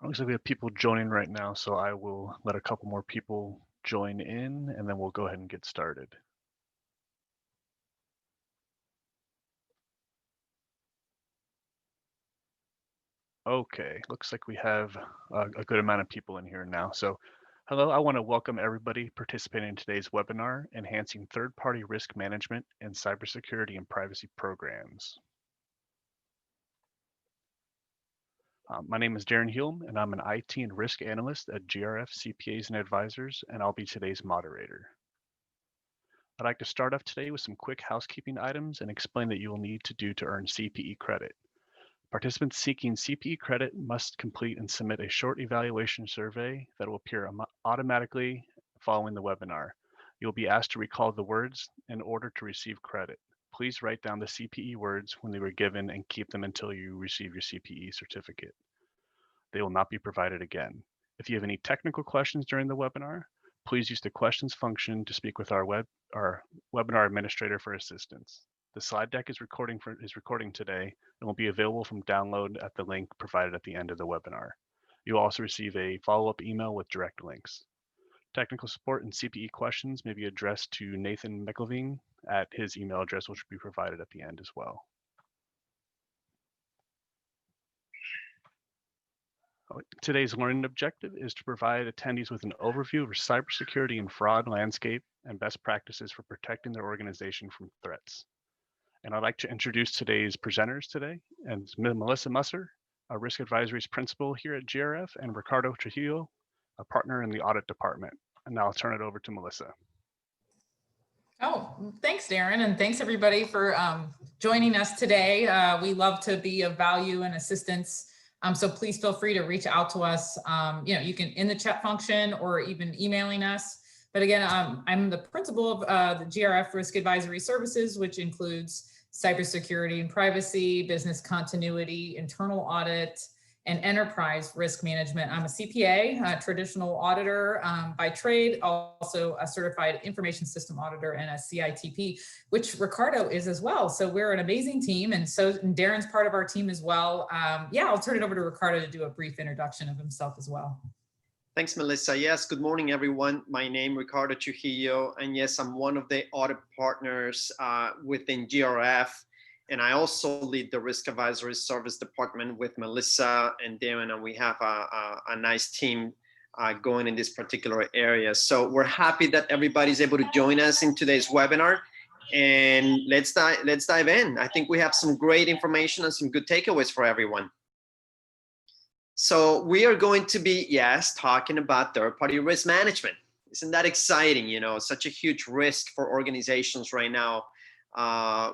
Looks like we have people joining right now, so I will let a couple more people join in and then we'll go ahead and get started. Okay, looks like we have a good amount of people in here now. So hello, I want to welcome everybody participating in today's webinar, Enhancing Third-Party Risk Management and Cybersecurity and Privacy Programs. My name is Darren Hulme, and I'm an IT and risk analyst at GRF CPAs Advisors, and I'll be today's moderator. I'd like to start off today with some quick housekeeping items and explain that you will need to do to earn CPE credit. Participants seeking CPE credit must complete and submit a short evaluation survey that will appear automatically following the webinar. You'll be asked to recall the words in order to receive credit. Please write down the CPE words when they were given and keep them until you receive your CPE certificate. They will not be provided again. If you have any technical questions during the webinar, please use the questions function to speak with our webinar administrator for assistance. The slide deck is recording today and will be available from download at the link provided at the end of the webinar. You'll also receive a follow-up email with direct links. Technical support and CPE questions may be addressed to Nathan McElveen at his email address, which will be provided at the end as well. Today's learning objective is to provide attendees with an overview of cybersecurity and fraud landscape and best practices for protecting their organization from threats. And I'd like to introduce today's presenters today, and Melissa Musser, a risk advisory's principal here at GRF, and Ricardo Trujillo, a partner in the audit department. And now I'll turn it over to Melissa. Oh, thanks, Darren, and thanks everybody for joining us today. We love to be of value and assistance. So please feel free to reach out to us. You can in the chat function or even emailing us. But again, I'm the principal of the GRF Risk Advisory Services, which includes cybersecurity and privacy, business continuity, internal audit, and enterprise risk management. I'm a CPA, a traditional auditor by trade, also a certified information system auditor and a CITP, which Ricardo is as well. So we're an amazing team. And Darren's part of our team as well. I'll turn it over to Ricardo to do a brief introduction of himself as well. Thanks, Melissa. Yes, good morning, everyone. My name is Ricardo Trujillo, and yes, I'm one of the audit partners within GRF, and I also lead the Risk Advisory Service Department with Melissa and Darren, and we have a nice team going in this particular area. So we're happy that everybody's able to join us in today's webinar, and let's dive in. I think we have some great information and some good takeaways for everyone. So we are going to be, yes, talking about third-party risk management. Isn't that exciting? You know, such a huge risk for organizations right now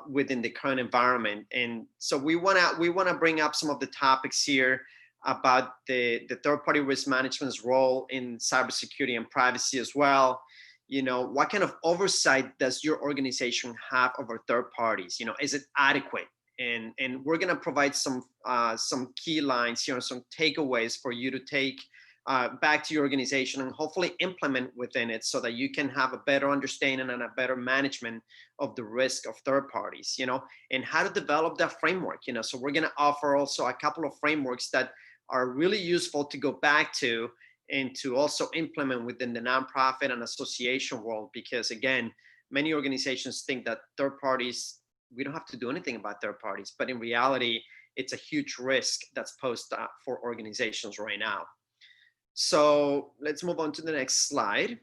within the current environment. And so we wanna bring up some of the topics here about the third-party risk management's role in cybersecurity and privacy as well. You know, what kind of oversight does your organization have over third parties? You know, is it adequate? And we're going to provide some key lines, some takeaways for you to take back to your organization and hopefully implement within it so that you can have a better understanding and a better management of the risk of third parties, and how to develop that framework, So we're going to offer also a couple of frameworks that are really useful to go back to and to also implement within the nonprofit and association world, because again, many organizations think that third parties, we don't have to do anything about third parties, but in reality, it's a huge risk that's posed for organizations right now. So let's move on to the next slide.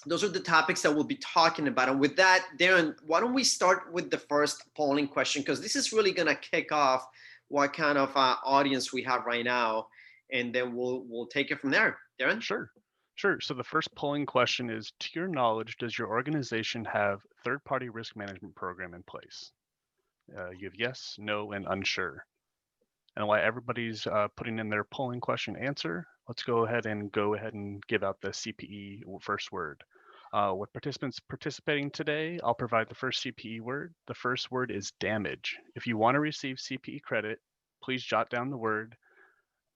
Those are the topics that we'll be talking about. And with that, Darren, why don't we start with the first polling question? Because this is really going to kick off what kind of audience we have right now. And then we'll take it from there. Darren? Sure. So the first polling question is, to your knowledge, does your organization have third-party risk management program in place? You have yes, no, and unsure. And while everybody's putting in their polling question answer, let's go ahead and give out the CPE first word. With participants participating today, I'll provide the first CPE word. The first word is damage. If you want to receive CPE credit, please jot down the word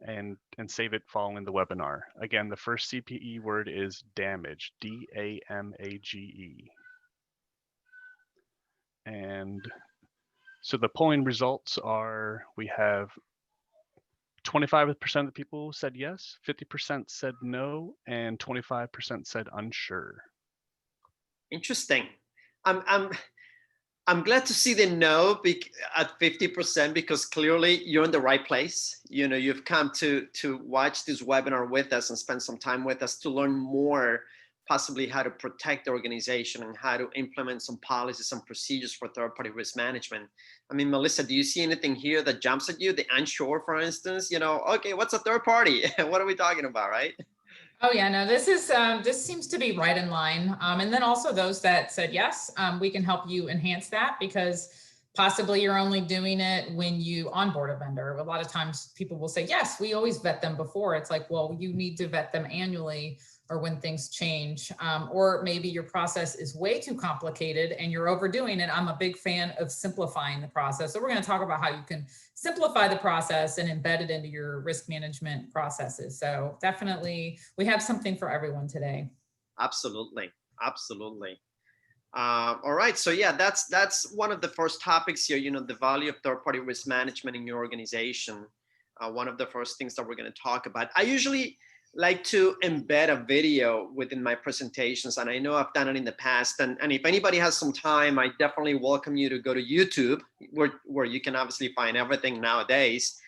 and save it following the webinar. Again, the first CPE word is damage, D-A-M-A-G-E. And so the polling results are, we have 25% of the people said yes, 50% said no, and 25% said unsure. Interesting. I'm glad to see the no at 50% because clearly you're in the right place. You know, you've come to watch this webinar with us and spend some time with us to learn more, possibly how to protect the organization and how to implement some policies and procedures for third-party risk management. I mean, Melissa, do you see anything here that jumps at you? The unsure, for instance, you know, okay, what's a third party? What are we talking about, right? Oh yeah, no, this seems to be right in line. And then also those that said yes, we can help you enhance that because possibly you're only doing it when you onboard a vendor. A lot of times people will say, yes, we always vet them before. It's like, well, you need to vet them annually or when things change, or maybe your process is way too complicated and you're overdoing it. I'm a big fan of simplifying the process. So we're going to talk about how you can simplify the process and embed it into your risk management processes. So definitely we have something for everyone today. Absolutely. Absolutely. All right. So yeah, that's one of the first topics here, you know, the value of third-party risk management in your organization. One of the first things that we're going to talk about. I usually like to embed a video within my presentations, and I know I've done it in the past. And if anybody has some time, I definitely welcome you to go to YouTube, where you can obviously find everything nowadays,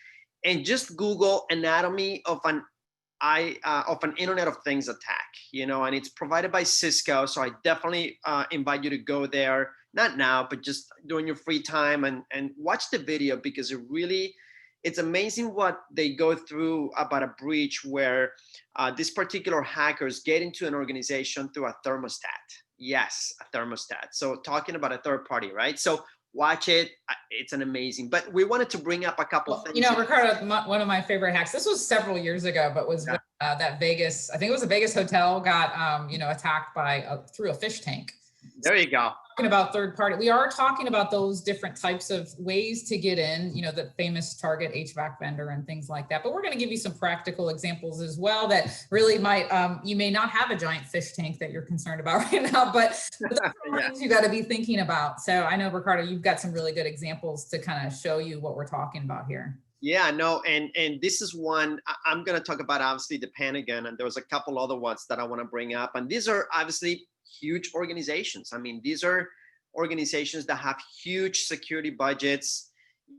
and just Google anatomy of an Internet of Things attack, you know, and it's provided by Cisco. So I definitely invite you to go there, not now, but just during your free time and watch the video because it's amazing what they go through about a breach where these particular hackers get into an organization through a thermostat. Yes, a thermostat. So talking about a third party, right? So watch it. It's an amazing, but we wanted to bring up a couple of things. You know, Ricardo, one of my favorite hacks, this was several years ago, but was when, that Vegas, I think it was a Vegas hotel got, you know, attacked through a fish tank. There you go. Talking about third party, we are talking about those different types of ways to get in, you know, the famous Target HVAC vendor and things like that. But we're going to give you some practical examples as well that really might, you may not have a giant fish tank that you're concerned about right now, but those are things you got to be thinking about. So I know, Ricardo, you've got some really good examples to kind of show you what we're talking about here. Yeah, no, and this is one I'm going to talk about, obviously the Pentagon, and there's a couple other ones that I want to bring up. And these are obviously huge organizations. I mean, these are organizations that have huge security budgets.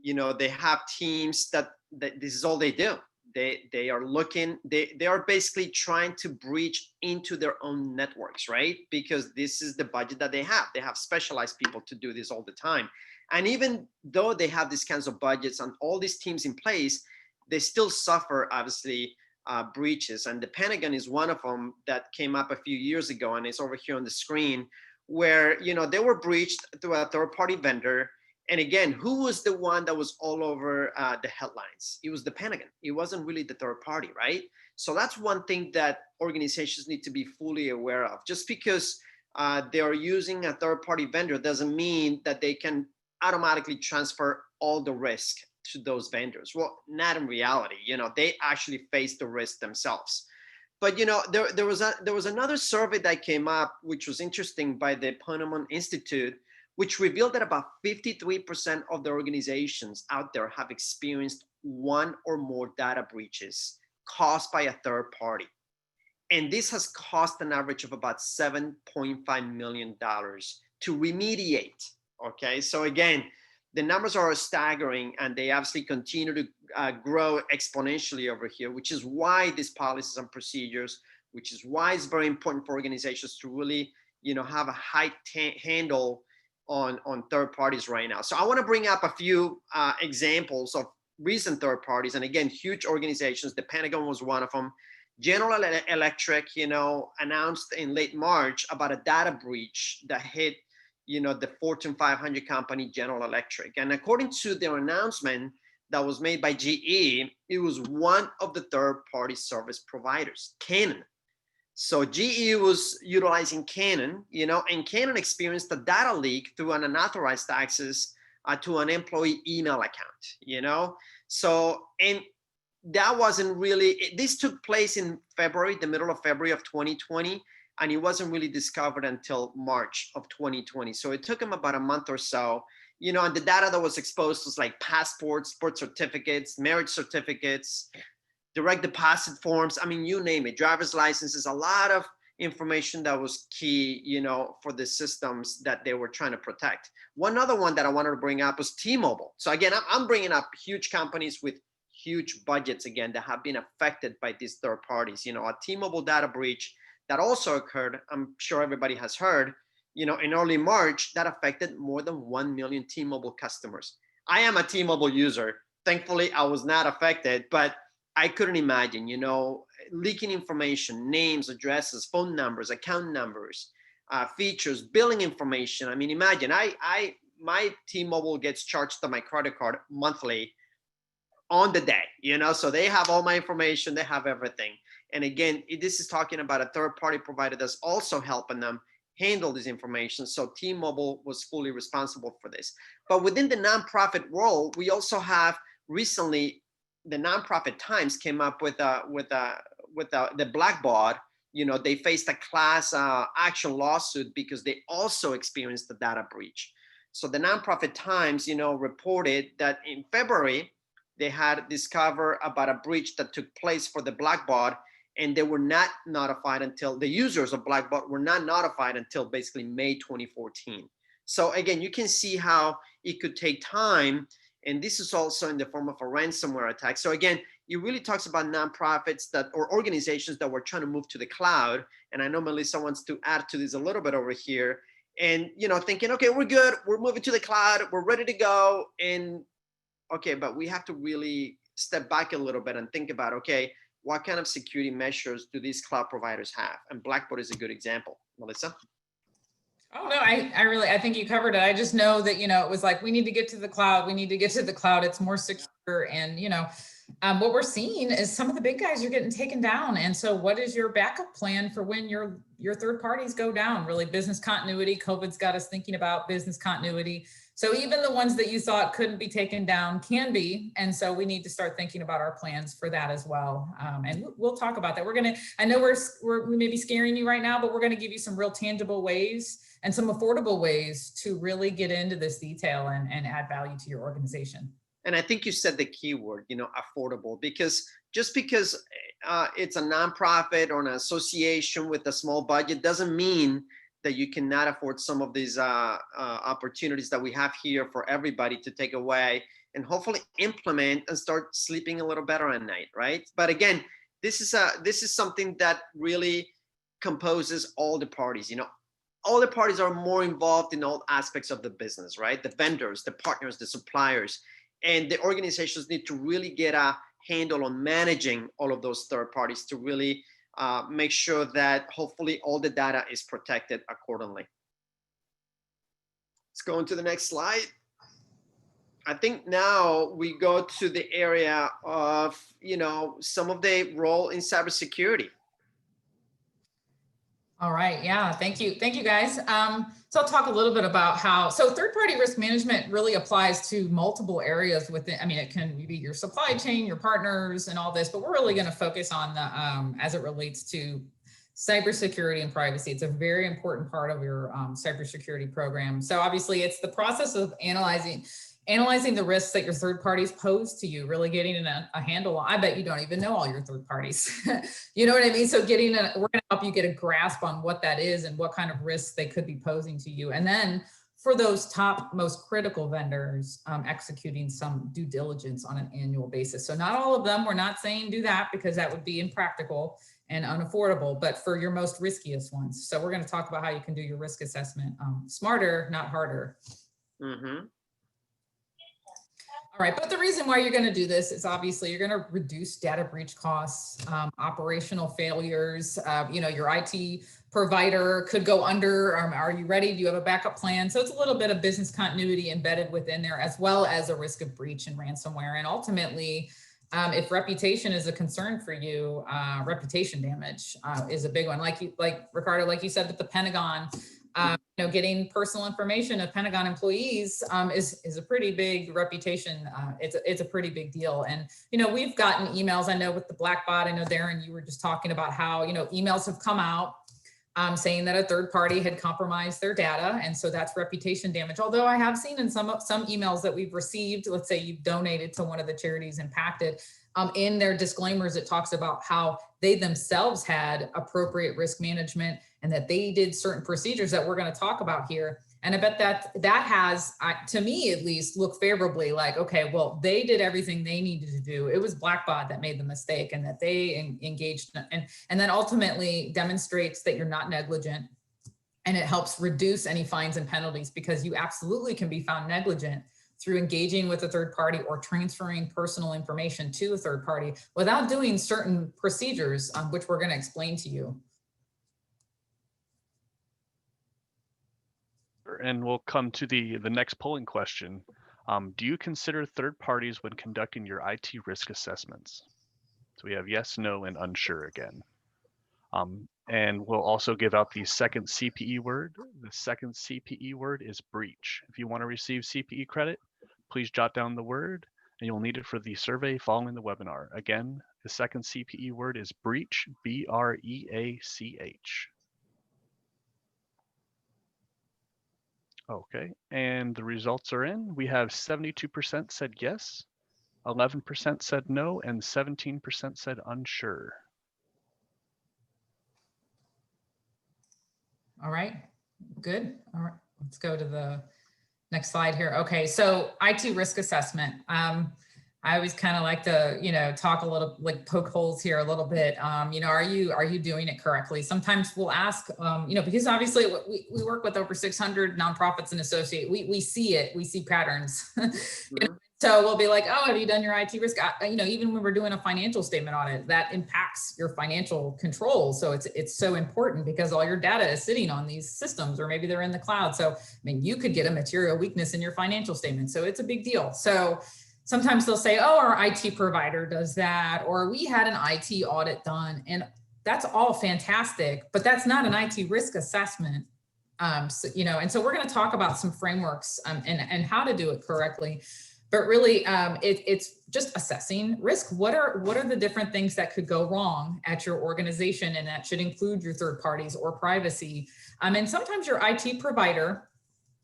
You know, they have teams that this is all they do. They are looking, they are basically trying to breach into their own networks, right? Because this is the budget that they have. They have specialized people to do this all the time. And even though they have these kinds of budgets and all these teams in place, they still suffer, obviously, breaches. And the Pentagon is one of them that came up a few years ago, and it's over here on the screen, where, you know, they were breached through a third-party vendor. And again, who was the one that was all over the headlines? It was the Pentagon. It wasn't really the third party, right? So that's one thing that organizations need to be fully aware of. Just because they are using a third-party vendor doesn't mean that they can automatically transfer all the risk to those vendors. Well, not in reality. You know, they actually face the risk themselves. But you know, there was another survey that came up, which was interesting, by the Pinpointing Institute, which revealed that about 53% of the organizations out there have experienced one or more data breaches caused by a third party. And this has cost an average of about $7.5 million to remediate. Okay, so again, the numbers are staggering, and they obviously continue to grow exponentially over here, which is why these policies and procedures, which is why it's very important for organizations to really, you know, have a high handle on third parties right now. So I want to bring up a few examples of recent third parties, and again, huge organizations. The Pentagon was one of them. General Electric, you know, announced in late March about a data breach that hit, you know, the Fortune 500 company General Electric. And according to their announcement that was made by GE, it was one of the third-party service providers, Canon. So GE was utilizing Canon, you know, and Canon experienced a data leak through an unauthorized access to an employee email account, you know. So, and that wasn't really, this took place in February, the middle of February of 2020, and it wasn't really discovered until March of 2020. So it took them about a month or so. you know, and the data that was exposed was like passports, birth certificates, marriage certificates, direct deposit forms. I mean, you name it, driver's licenses, a lot of information that was key, you know, for the systems that they were trying to protect. One other one that I wanted to bring up was T-Mobile. So again, I'm bringing up huge companies with huge budgets again that have been affected by these third parties. You know, a T-Mobile data breach that also occurred, I'm sure everybody has heard, you know, in early March, that affected more than 1 million T-Mobile customers. I am a T-Mobile user. Thankfully, I was not affected, but I couldn't imagine, you know, leaking information, names, addresses, phone numbers, account numbers, features, billing information. I mean, imagine my T-Mobile gets charged to my credit card monthly on the day, you know, so they have all my information, they have everything. And again, this is talking about a third-party provider that's also helping them handle this information. So T-Mobile was fully responsible for this. But within the nonprofit world, we also have recently, the nonprofit Times came up with the Blackbaud. You know, they faced a class action lawsuit because they also experienced the data breach. So the nonprofit Times, you know, reported that in February, they had discovered about a breach that took place for the Blackbaud, and they were not notified until, the users of Blackbaud were not notified until basically May 2014. So again, you can see how it could take time. And this is also in the form of a ransomware attack. So again, it really talks about nonprofits that, or organizations that were trying to move to the cloud. And I know Melissa wants to add to this a little bit over here. And, you know, thinking, okay, we're good, we're moving to the cloud, we're ready to go. And okay, but we have to really step back a little bit and think about, okay, what kind of security measures do these cloud providers have? And Blackbaud is a good example. Melissa? Oh, no, I think you covered it. I just know that, you know, it was like, we need to get to the cloud. We need to get to the cloud. It's more secure. And, you know, what we're seeing is some of the big guys are getting taken down. And so what is your backup plan for when your third parties go down? Really, business continuity. COVID's got us thinking about business continuity. So even the ones that you thought couldn't be taken down can be. And so we need to start thinking about our plans for that as well. And we'll talk about that. I know we may be scaring you right now, but we're going to give you some real tangible ways and some affordable ways to really get into this detail and add value to your organization. And I think you said the key word, you know, affordable, because just because it's a nonprofit or an association with a small budget doesn't mean that you cannot afford some of these opportunities that we have here for everybody to take away and hopefully implement and start sleeping a little better at night, right? But again, this is something that really composes all the parties. You know, all the parties are more involved in all aspects of the business, right? The vendors, the partners, the suppliers, and the organizations need to really get a handle on managing all of those third parties to really make sure that hopefully all the data is protected accordingly. Let's go into the next slide. I think now we go to the area of, you know, some of the role in cybersecurity. All right. Yeah. Thank you. Thank you, guys. So I'll talk a little bit about so third-party risk management really applies to multiple areas within. I mean, it can be your supply chain, your partners, and all this, but we're really going to focus on the as it relates to cybersecurity and privacy. It's a very important part of your cybersecurity program. So obviously, it's the process of analyzing the risks that your third parties pose to you, really getting a handle on. I bet you don't even know all your third parties. You know what I mean? So we're going to help you get a grasp on what that is and what kind of risks they could be posing to you. And then for those top most critical vendors, executing some due diligence on an annual basis. So not all of them, we're not saying do that because that would be impractical and unaffordable, but for your most riskiest ones. So we're going to talk about how you can do your risk assessment smarter, not harder. Mm-hmm. All right, but the reason why you're going to do this is obviously you're going to reduce data breach costs, operational failures. You know, your IT provider could go under. Are you ready? Do you have a backup plan? So it's a little bit of business continuity embedded within there, as well as a risk of breach and ransomware. And ultimately, if reputation is a concern for you, reputation damage is a big one. Like Ricardo, like you said, with the Pentagon. You know, getting personal information of Pentagon employees is a pretty big reputation. It's a pretty big deal. And, you know, we've gotten emails, I know with the Blackbaud, I know Darren, you were just talking about how, you know, emails have come out saying that a third party had compromised their data. And so that's reputation damage. Although I have seen in some emails that we've received, let's say you've donated to one of the charities impacted, in their disclaimers, it talks about how they themselves had appropriate risk management and that they did certain procedures that we're going to talk about here. And I bet that has, to me at least, look favorably like, okay, well, they did everything they needed to do. It was Blackbaud that made the mistake and that they engaged, and then ultimately demonstrates that you're not negligent. And it helps reduce any fines and penalties, because you absolutely can be found negligent through engaging with a third party or transferring personal information to a third party without doing certain procedures, which we're going to explain to you. And we'll come to the next polling question. Do you consider third parties when conducting your IT risk assessments? So we have yes, no, and unsure again. And we'll also give out the second CPE word. The second CPE word is breach. If you want to receive CPE credit, please jot down the word, and you'll need it for the survey following the webinar. Again, the second CPE word is breach, B-R-E-A-C-H. Okay, and the results are in. We have 72% said yes, 11% said no, and 17% said unsure. All right, good. All right, let's go to the next slide here. Okay, so IT risk assessment. I always kind of like to, talk a little, like poke holes here a little bit. Are you doing it correctly? Sometimes we'll ask, because obviously we work with over 600 nonprofits and associates. We see it, we see patterns. So we'll be like, oh, have you done your IT risk? Even when we're doing a financial statement audit, that impacts your financial control. So it's so important because all your data is sitting on these systems, or maybe they're in the cloud. So, you could get a material weakness in your financial statement. So it's a big deal. So sometimes they'll say, oh, our IT provider does that, or we had an IT audit done, and that's all fantastic, but that's not an IT risk assessment. And so we're going to talk about some frameworks and how to do it correctly. But really, it's just assessing risk. What are the different things that could go wrong at your organization? And that should include your third parties or privacy. And sometimes your IT provider,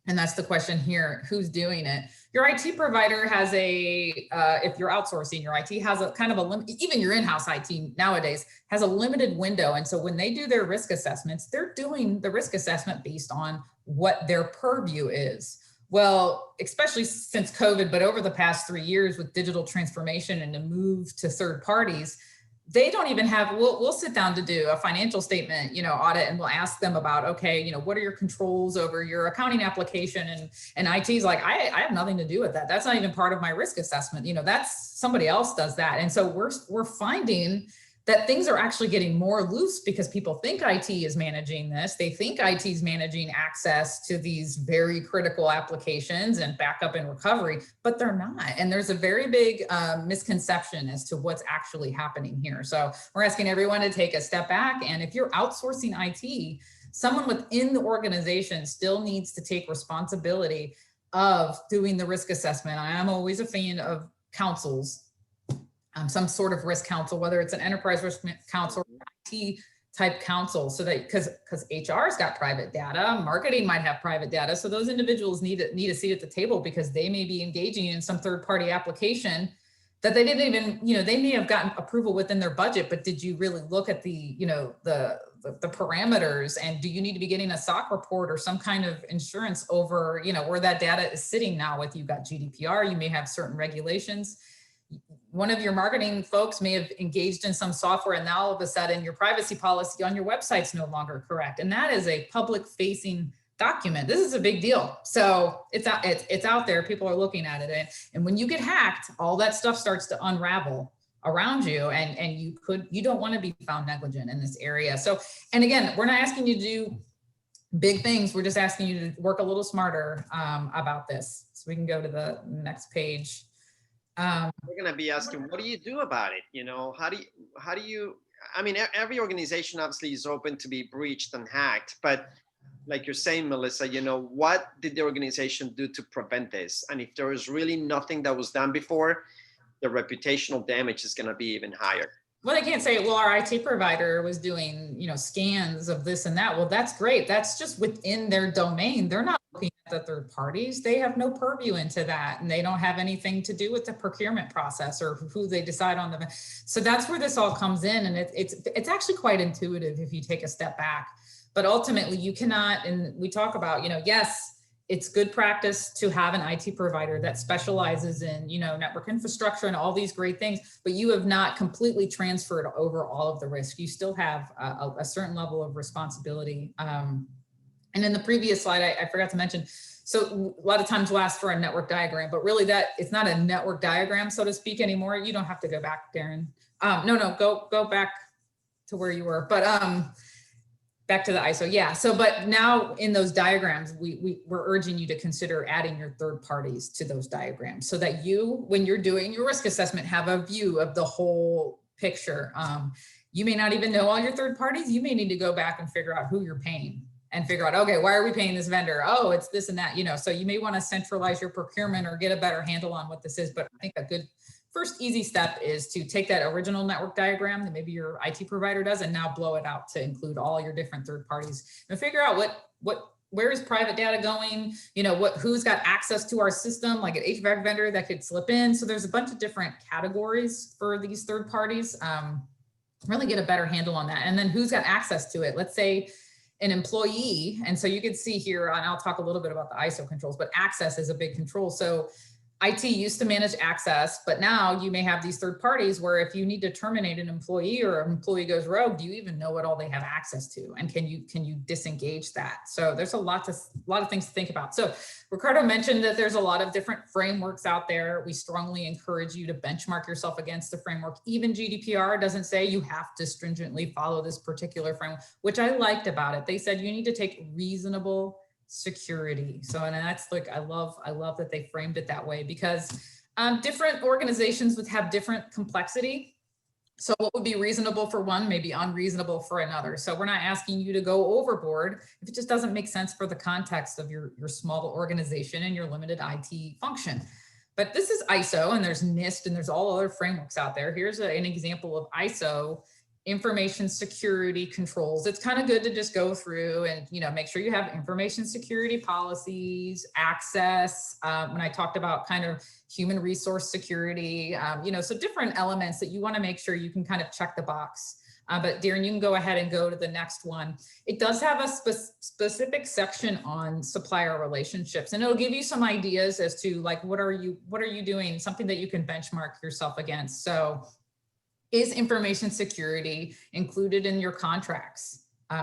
and that's the question here, who's doing it? Your IT provider has if you're outsourcing, your IT has a kind of a, even your in-house IT nowadays has a limited window. And so when they do their risk assessments, they're doing the risk assessment based on what their purview is. Well, especially since COVID, but over the past 3 years with digital transformation and the move to third parties, they don't even have, we'll sit down to do a financial statement, audit, and we'll ask them about, okay, what are your controls over your accounting application? And IT's like, I have nothing to do with that. That's not even part of my risk assessment. That's somebody else does that. And so we're finding that things are actually getting more loose because people think IT is managing this. They think IT is managing access to these very critical applications and backup and recovery, but they're not. And there's a very big misconception as to what's actually happening here. So we're asking everyone to take a step back. And if you're outsourcing IT, someone within the organization still needs to take responsibility of doing the risk assessment. I am always a fan of councils. Some sort of risk council, whether it's an enterprise risk council or IT type council, so that because HR's got private data, marketing might have private data. So those individuals need a seat at the table because they may be engaging in some third party application that they didn't even, they may have gotten approval within their budget, but did you really look at the parameters, and do you need to be getting a SOC report or some kind of insurance over, where that data is sitting now with, you've got GDPR, you may have certain regulations. One of your marketing folks may have engaged in some software, and now all of a sudden your privacy policy on your website's no longer correct. And that is a public facing document. This is a big deal. So it's out there. People are looking at it. And when you get hacked, all that stuff starts to unravel around you, and you don't want to be found negligent in this area. So, and again, we're not asking you to do big things. We're just asking you to work a little smarter about this. So we can go to the next page. We're going to be asking, what do you do about it? How do you, every organization obviously is open to be breached and hacked, but like you're saying, Melissa, what did the organization do to prevent this? And if there is really nothing that was done before, the reputational damage is going to be even higher. Well, they can't say, well, our IT provider was doing, scans of this and that. Well, that's great. That's just within their domain. They're not looking at the third parties. They have no purview into that. And they don't have anything to do with the procurement process or who they decide on the. So that's where this all comes in. And it's actually quite intuitive if you take a step back. But ultimately you cannot, and we talk about, yes, it's good practice to have an IT provider that specializes in, network infrastructure and all these great things, but you have not completely transferred over all of the risk. You still have a certain level of responsibility. And in the previous slide, I forgot to mention, so a lot of times we'll ask for a network diagram, but really it's not a network diagram, so to speak, anymore. You don't have to go back, Darren. No, go back to where you were, but back to the ISO. Yeah. So, but now in those diagrams, we're urging you to consider adding your third parties to those diagrams so that you, when you're doing your risk assessment, have a view of the whole picture. You may not even know all your third parties. You may need to go back and figure out who you're paying and figure out, okay, why are we paying this vendor? Oh, it's this and that, so you may want to centralize your procurement or get a better handle on what this is. But I think a good first easy step is to take that original network diagram that maybe your IT provider does and now blow it out to include all your different third parties and figure out where is private data going, who's got access to our system, like an HVAC vendor that could slip in. So there's a bunch of different categories for these third parties. Really get a better handle on that. And then who's got access to it? Let's say an employee. And so you can see here, and I'll talk a little bit about the ISO controls, but access is a big control. So IT used to manage access, but now you may have these third parties where if you need to terminate an employee or an employee goes rogue, do you even know what all they have access to? And can you disengage that? So there's a lot of things to think about. So Ricardo mentioned that there's a lot of different frameworks out there. We strongly encourage you to benchmark yourself against the framework. Even GDPR doesn't say you have to stringently follow this particular framework, which I liked about it. They said you need to take reasonable security. So, and that's like, I love that they framed it that way because different organizations would have different complexity. So what would be reasonable for one may be unreasonable for another. So we're not asking you to go overboard if it just doesn't make sense for the context of your small organization and your limited IT function. But this is ISO and there's NIST and there's all other frameworks out there. Here's an example of ISO information security controls. It's kind of good to just go through and, make sure you have information security policies, access. When I talked about kind of human resource security, so different elements that you want to make sure you can kind of check the box. But Darren, you can go ahead and go to the next one. It does have a specific section on supplier relationships, and it'll give you some ideas as to like, what are you doing? Something that you can benchmark yourself against. So is information security included in your contracts?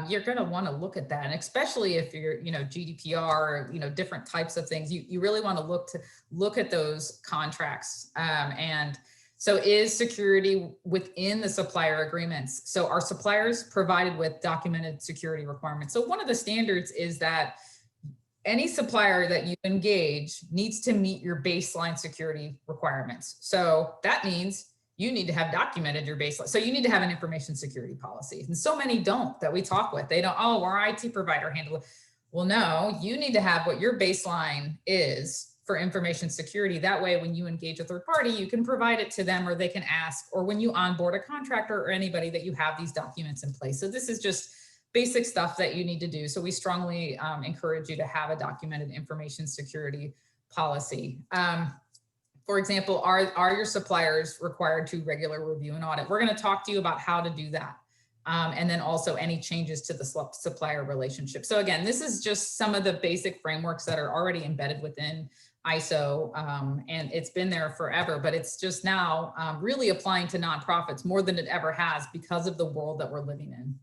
You're going to want to look at that. And especially if you're, GDPR, different types of things, you really want to look at those contracts. And so is security within the supplier agreements? So are suppliers provided with documented security requirements? So one of the standards is that any supplier that you engage needs to meet your baseline security requirements. So that means you need to have documented your baseline. So you need to have an information security policy. And so many don't that we talk with. They don't, oh, our IT provider handled it. Well, no, you need to have what your baseline is for information security. That way, when you engage a third party, you can provide it to them or they can ask, or when you onboard a contractor or anybody that you have these documents in place. So this is just basic stuff that you need to do. So we strongly encourage you to have a documented information security policy. For example, are your suppliers required to regular review and audit? We're going to talk to you about how to do that. And then also any changes to the supplier relationship. So again, this is just some of the basic frameworks that are already embedded within ISO, and it's been there forever, but it's just now really applying to nonprofits more than it ever has because of the world that we're living in.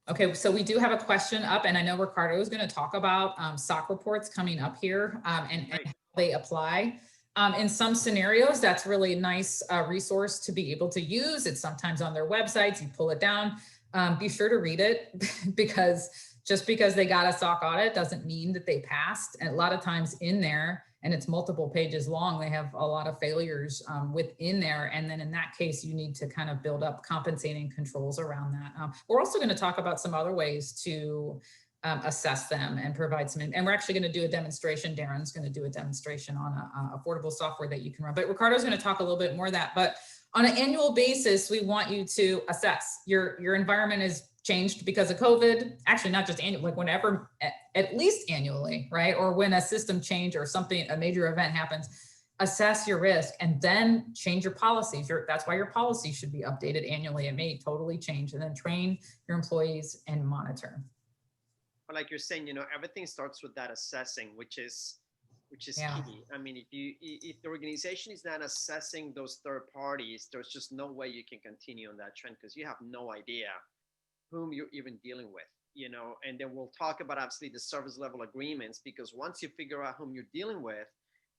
Okay, so we do have a question up, and I know Ricardo is going to talk about SOC reports coming up here and how they apply. In some scenarios, that's really a nice resource to be able to use. It's sometimes on their websites, you pull it down. Be sure to read it because just because they got a SOC audit doesn't mean that they passed. And a lot of times in there, and it's multiple pages long, they have a lot of failures within there. And then in that case, you need to kind of build up compensating controls around that. We're also going to talk about some other ways to assess them and provide some, and we're actually going to do a demonstration. Darren's going to do a demonstration on a affordable software that you can run, but Ricardo's going to talk a little bit more of that. But on an annual basis, we want you to assess your environment is changed because of COVID. Actually, not just annual, like whenever, at least annually, right? Or when a system change or something, a major event happens, assess your risk and then change your policies. That's why your policy should be updated annually. It may totally change, and then train your employees and monitor. But like you're saying, everything starts with that assessing, which is Yeah. key. I mean, if the organization is not assessing those third parties, there's just no way you can continue on that trend, because you have no idea whom you're even dealing with, and then we'll talk about obviously the service level agreements, because once you figure out whom you're dealing with,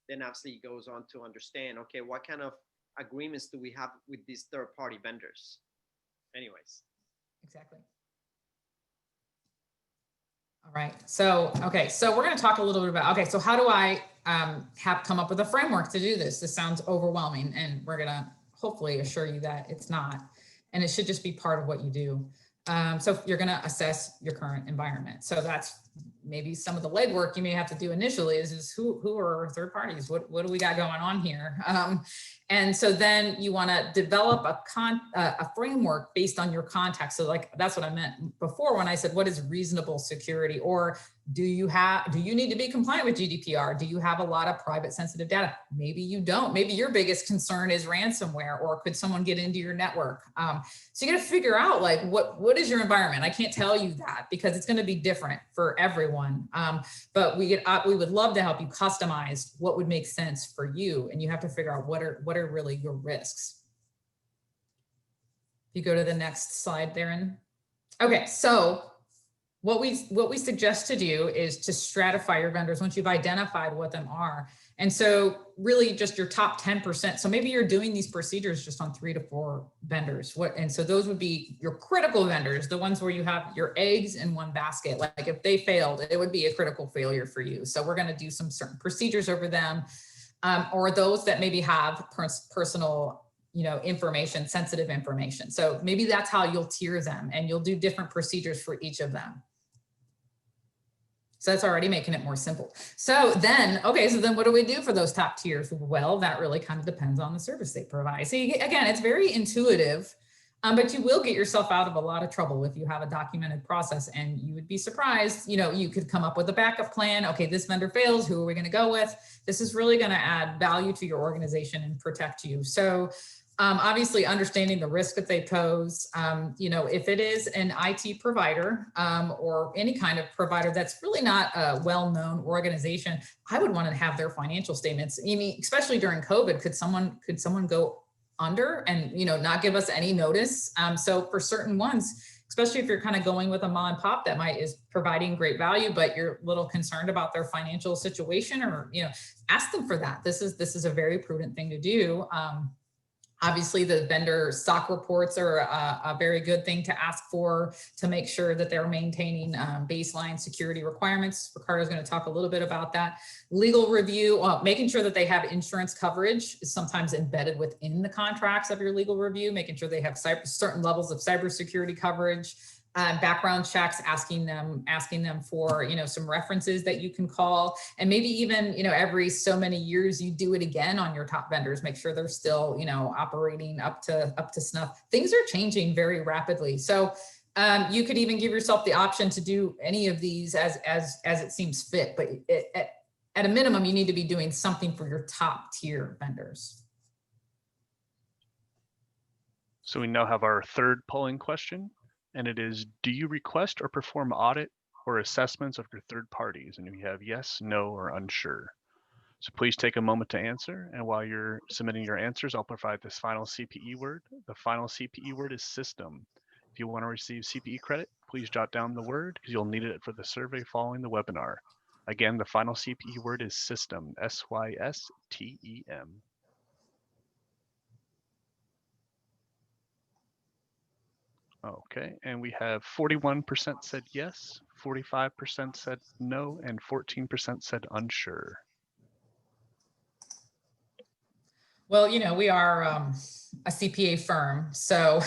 then obviously it goes on to understand, okay, what kind of agreements do we have with these third party vendors? Anyways. Exactly. All right. So, okay. So we're going to talk a little bit about, okay, so how do I come up with a framework to do this? This sounds overwhelming, and we're going to hopefully assure you that it's not, and it should just be part of what you do. So you're going to assess your current environment. So that's maybe some of the legwork you may have to do initially is who are our third parties? What do we got going on here? And so then you want to develop a framework based on your context. So like, that's what I meant before when I said, what is reasonable security? Or do you need to be compliant with GDPR? Do you have a lot of private sensitive data? Maybe you don't. Maybe your biggest concern is ransomware, or could someone get into your network? So you got to figure out like, what is your environment? I can't tell you that because it's going to be different for everyone. But we would love to help you customize what would make sense for you. And you have to figure out what are really your risks. If you go to the next slide, Darren. Okay, so what we suggest to do is to stratify your vendors once you've identified what them are. And so really just your top 10%. So maybe you're doing these procedures just on 3 to 4 vendors. And so those would be your critical vendors, the ones where you have your eggs in one basket. Like if they failed, it would be a critical failure for you. So we're going to do some certain procedures over them, or those that maybe have personal information, sensitive information. So maybe that's how you'll tier them, and you'll do different procedures for each of them. So that's already making it more simple. So then, okay, so then what do we do for those top tiers? Well, that really kind of depends on the service they provide. So again, it's very intuitive, but you will get yourself out of a lot of trouble if you have a documented process, and you would be surprised, you could come up with a backup plan. Okay, this vendor fails, who are we going to go with? This is really going to add value to your organization and protect you. So obviously understanding the risk that they pose, if it is an IT provider or any kind of provider that's really not a well-known organization, I would want to have their financial statements. I mean, especially during COVID, could someone go under and, not give us any notice? So for certain ones, especially if you're kind of going with a mom and pop that is providing great value, but you're a little concerned about their financial situation, or, ask them for that. This is a very prudent thing to do. Obviously, the vendor stock reports are a very good thing to ask for to make sure that they're maintaining baseline security requirements. Ricardo's going to talk a little bit about that. Legal review, making sure that they have insurance coverage is sometimes embedded within the contracts of your legal review, making sure they have certain levels of cybersecurity coverage. Background checks, asking them for, some references that you can call, and maybe even, every so many years you do it again on your top vendors, make sure they're still, operating up to snuff. Things are changing very rapidly. So you could even give yourself the option to do any of these as it seems fit, but at a minimum, you need to be doing something for your top tier vendors. So we now have our third polling question. And it is, do you request or perform audit or assessments of your third parties? And we have yes, no, or unsure. So please take a moment to answer. And while you're submitting your answers, I'll provide this final CPE word. The final CPE word is system. If you want to receive CPE credit, please jot down the word because you'll need it for the survey following the webinar. Again, the final CPE word is system, SYSTEM. Okay, and we have 41% said yes, 45% said no, and 14% said unsure. Well, we are a CPA firm, so,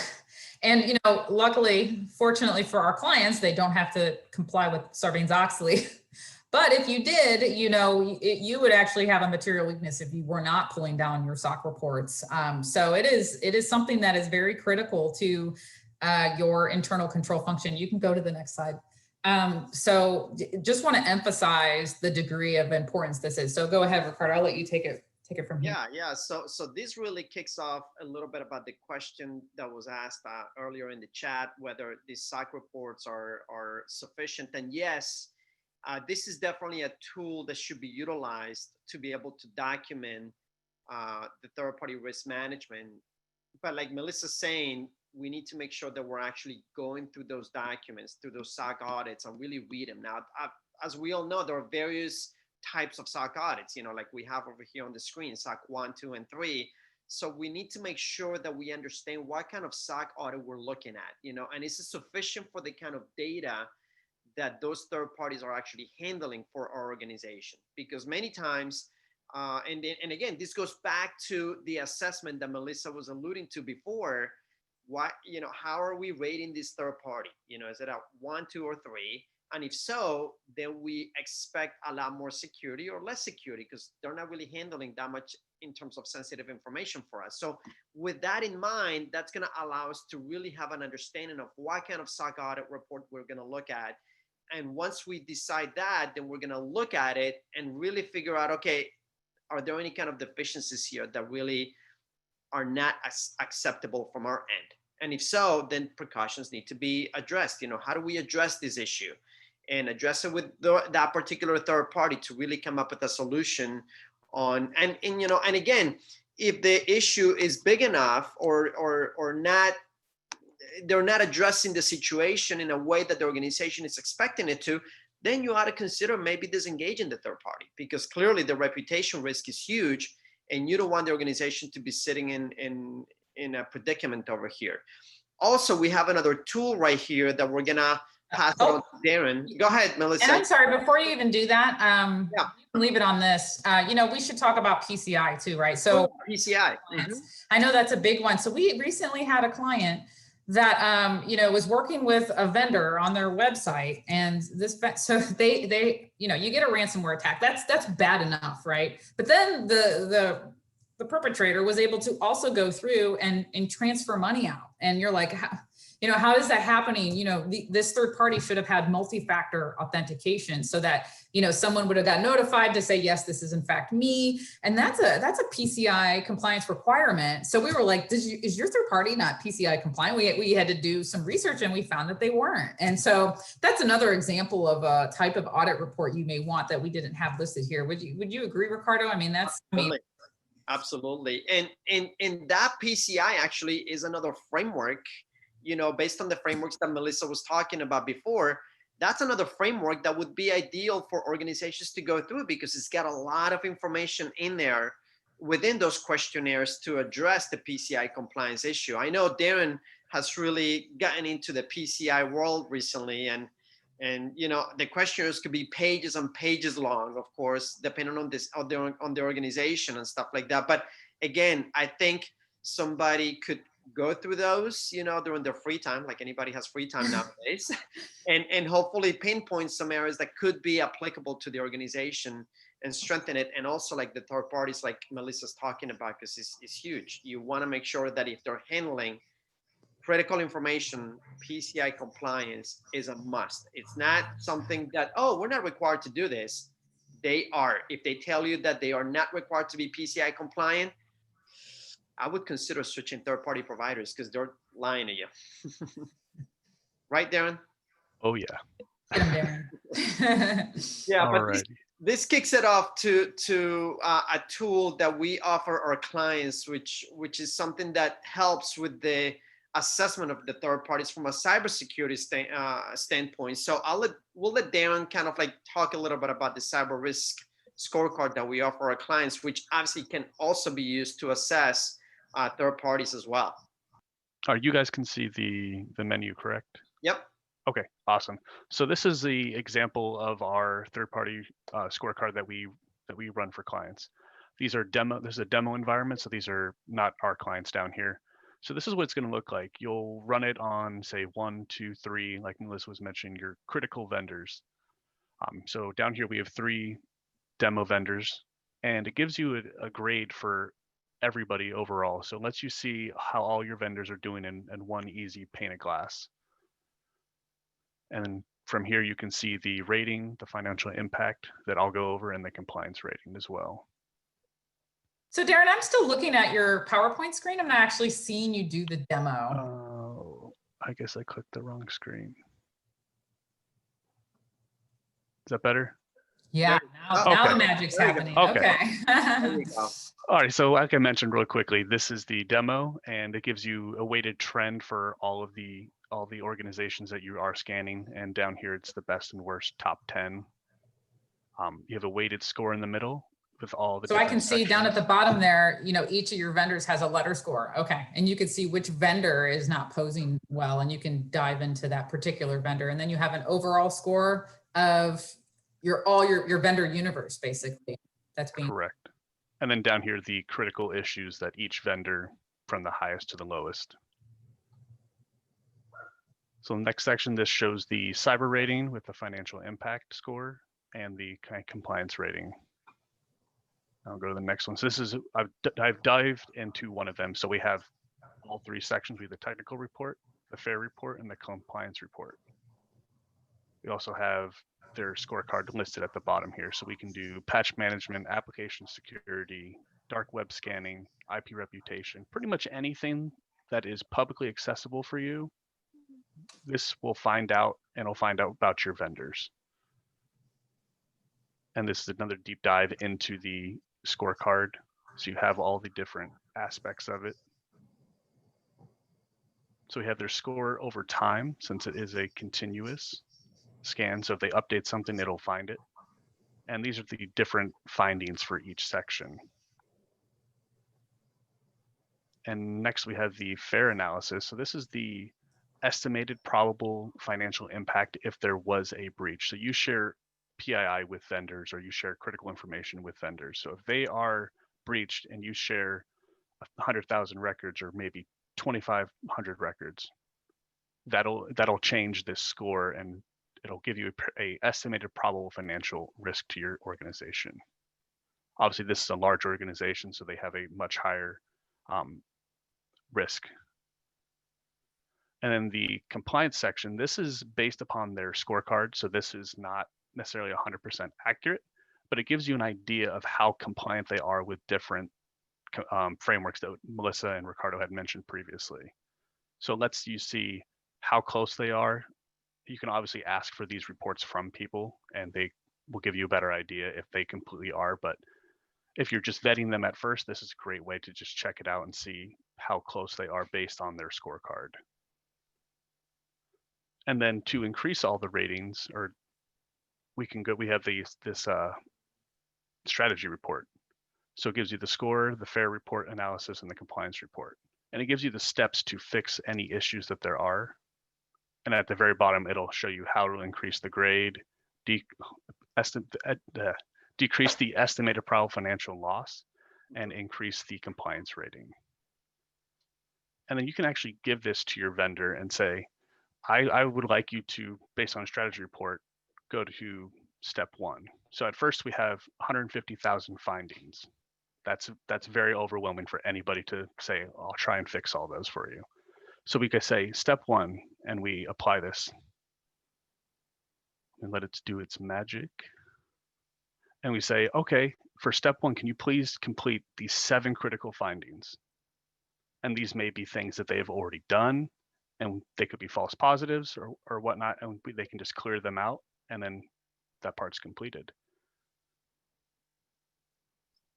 And, luckily, fortunately for our clients, they don't have to comply with Sarbanes-Oxley. But if you did, you would actually have a material weakness if you were not pulling down your SOC reports. So it is something that is very critical to your internal control function. You can go to the next slide. So just want to emphasize the degree of importance this is. So go ahead, Ricardo, I'll let you take it from here. Yeah. So this really kicks off a little bit about the question that was asked earlier in the chat, whether these SOC reports are sufficient. And yes, this is definitely a tool that should be utilized to be able to document the third-party risk management. But like Melissa's saying, we need to make sure that we're actually going through those documents, through those SOC audits, and really read them. Now, as we all know, there are various types of SOC audits, like we have over here on the screen, SOC 1, 2, and 3. So we need to make sure that we understand what kind of SOC audit we're looking at, and is it sufficient for the kind of data that those third parties are actually handling for our organization? Because many times, and again, this goes back to the assessment that Melissa was alluding to before. How are we rating this third party? Is it a 1, 2, or 3? And if so, then we expect a lot more security or less security because they're not really handling that much in terms of sensitive information for us. So with that in mind, that's going to allow us to really have an understanding of what kind of SOC audit report we're going to look at. And once we decide that, then we're going to look at it and really figure out, okay, are there any kind of deficiencies here that really are not acceptable from our end? And if so, then precautions need to be addressed. How do we address this issue and address it with that particular third party to really come up with a solution on, and again, if the issue is big enough or not, they're not addressing the situation in a way that the organization is expecting it to, then you ought to consider maybe disengaging the third party, because clearly the reputation risk is huge and you don't want the organization to be sitting in a predicament over here. Also, we have another tool right here that we're gonna pass it on to Darren. Go ahead, Melissa. And I'm sorry, before you even do that, Yeah. leave it on this. We should talk about PCI too, right? So PCI. Mm-hmm. I know that's a big one. So we recently had a client that was working with a vendor on their website, and so they you get a ransomware attack. That's bad enough, right? But then the perpetrator was able to also go through and transfer money out, and you're like, how is that happening? This third party should have had multi-factor authentication so that, someone would have got notified to say, yes, this is in fact me. And that's a PCI compliance requirement. So we were like, is your third party not PCI compliant? We had to do some research and we found that they weren't. And so that's another example of a type of audit report you may want that we didn't have listed here. Would you agree, Ricardo? I mean, Absolutely. And that PCI actually is another framework, based on the frameworks that Melissa was talking about before. That's another framework that would be ideal for organizations to go through, because it's got a lot of information in there within those questionnaires to address the PCI compliance issue. I know Darren has really gotten into the PCI world recently, and the questionnaires could be pages and pages long, of course, depending on the organization and stuff like that. But again, I think somebody could go through those, during their free time, like anybody has free time nowadays, and hopefully pinpoint some areas that could be applicable to the organization and strengthen it. And also like the third parties, like Melissa's talking about, because it's huge. You want to make sure that if they're handling critical information, PCI compliance is a must. It's not something that, we're not required to do this. They are. If they tell you that they are not required to be PCI compliant, I would consider switching third-party providers, because they're lying to you. Right, Darren? Oh, yeah. Yeah, but Alrighty. this kicks it off to a tool that we offer our clients, which is something that helps with the assessment of the third parties from a cybersecurity standpoint. So we'll let Darren kind of like talk a little bit about the cyber risk scorecard that we offer our clients, which obviously can also be used to assess third parties as well. All right, you guys can see the menu, correct? Yep. Okay, awesome. So this is the example of our third-party scorecard that we run for clients. This is a demo environment, so these are not our clients down here. So this is what it's going to look like. You'll run it on, say, 1, 2, 3, like Melissa was mentioning, your critical vendors. So down here we have 3 demo vendors, and it gives you a grade for everybody overall. So it lets you see how all your vendors are doing in one easy pane of glass. And then from here, you can see the rating, the financial impact that I'll go over, and the compliance rating as well. So Darren, I'm still looking at your PowerPoint screen. I'm not actually seeing you do the demo. Oh, I guess I clicked the wrong screen. Is that better? Yeah, now the magic's happening. Okay. There you go. All right, so like I mentioned real quickly, this is the demo, and it gives you a weighted trend for all the organizations that you are scanning. And down here, it's the best and worst top 10. You have a weighted score in the middle with all the. So I can see down at the bottom there, you know, each of your vendors has a letter score. Okay, and you can see which vendor is not posing well, and you can dive into that particular vendor, and then you have an overall score of your vendor universe, basically. That's being correct. And then down here, the critical issues that each vendor from the highest to the lowest. So the next section, this shows the cyber rating with the financial impact score and the compliance rating. I'll go to the next one. So this is, I've dived into one of them. So we have all 3 sections. We have the technical report, the fair report, and the compliance report. We also have their scorecard listed at the bottom here. So we can do patch management, application security, dark web scanning, IP reputation, pretty much anything that is publicly accessible for you. This will find out, and it'll find out about your vendors. And this is another deep dive into the scorecard. So you have all the different aspects of it. So we have their score over time, since it is a continuous scan. So if they update something, it'll find it. And these are the different findings for each section. And next we have the fair analysis. So this is the estimated probable financial impact if there was a breach. So you share PII with vendors, or you share critical information with vendors. So if they are breached and you share 100,000 records, or maybe 2,500 records, that'll change this score, and it'll give you a estimated probable financial risk to your organization. Obviously, this is a large organization, so they have a much higher risk. And then the compliance section, this is based upon their scorecard. So this is not necessarily 100% accurate, but it gives you an idea of how compliant they are with different frameworks that Melissa and Ricardo had mentioned previously. So it lets you see how close they are. You can obviously ask for these reports from people, and they will give you a better idea if they completely are. But if you're just vetting them at first, this is a great way to just check it out and see how close they are based on their scorecard. And then to increase all the ratings, or we have this strategy report. So it gives you the score, the fair report analysis, and the compliance report. And it gives you the steps to fix any issues that there are. And at the very bottom, it'll show you how to increase the grade, decrease the estimated probable financial loss, and increase the compliance rating. And then you can actually give this to your vendor and say, I would like you to, based on a strategy report, go to step 1. So at first we have 150,000 findings. That's very overwhelming for anybody to say, I'll try and fix all those for you. So we could say step 1, and we apply this and let it do its magic. And we say, okay, for step 1, can you please complete these 7 critical findings? And these may be things that they have already done, and they could be false positives or whatnot, and they can just clear them out, and then that part's completed.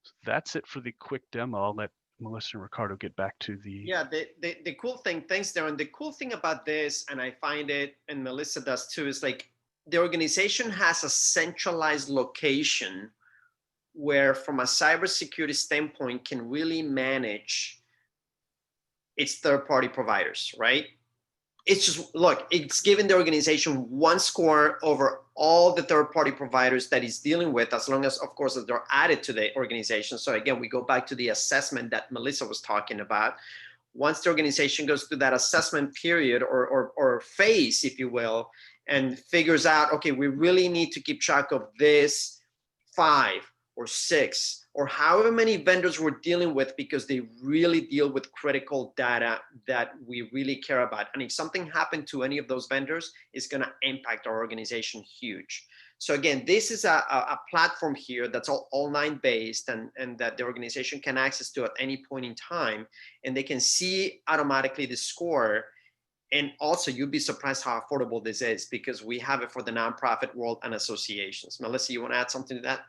So that's it for the quick demo. I'll let Melissa and Ricardo get back to the. Yeah, the cool thing, thanks, Darren. The cool thing about this, and I find it, and Melissa does too, is like the organization has a centralized location where, from a cybersecurity standpoint, can really manage its third-party providers, right? It's just, look, it's giving the organization one score over all the third-party providers that it's dealing with, as long as, of course, that they're added to the organization. So again, we go back to the assessment that Melissa was talking about. once the organization goes through that assessment period or phase, if you will, and figures out, okay, we really need to keep track of this 5 or 6 or however many vendors we're dealing with, because they really deal with critical data that we really care about. And if something happened to any of those vendors, it's going to impact our organization huge. So again, this is a platform here that's all online based, and that the organization can access to at any point in time, and they can see automatically the score. And also, you'd be surprised how affordable this is, because we have it for the nonprofit world and associations. Melissa, you want to add something to that?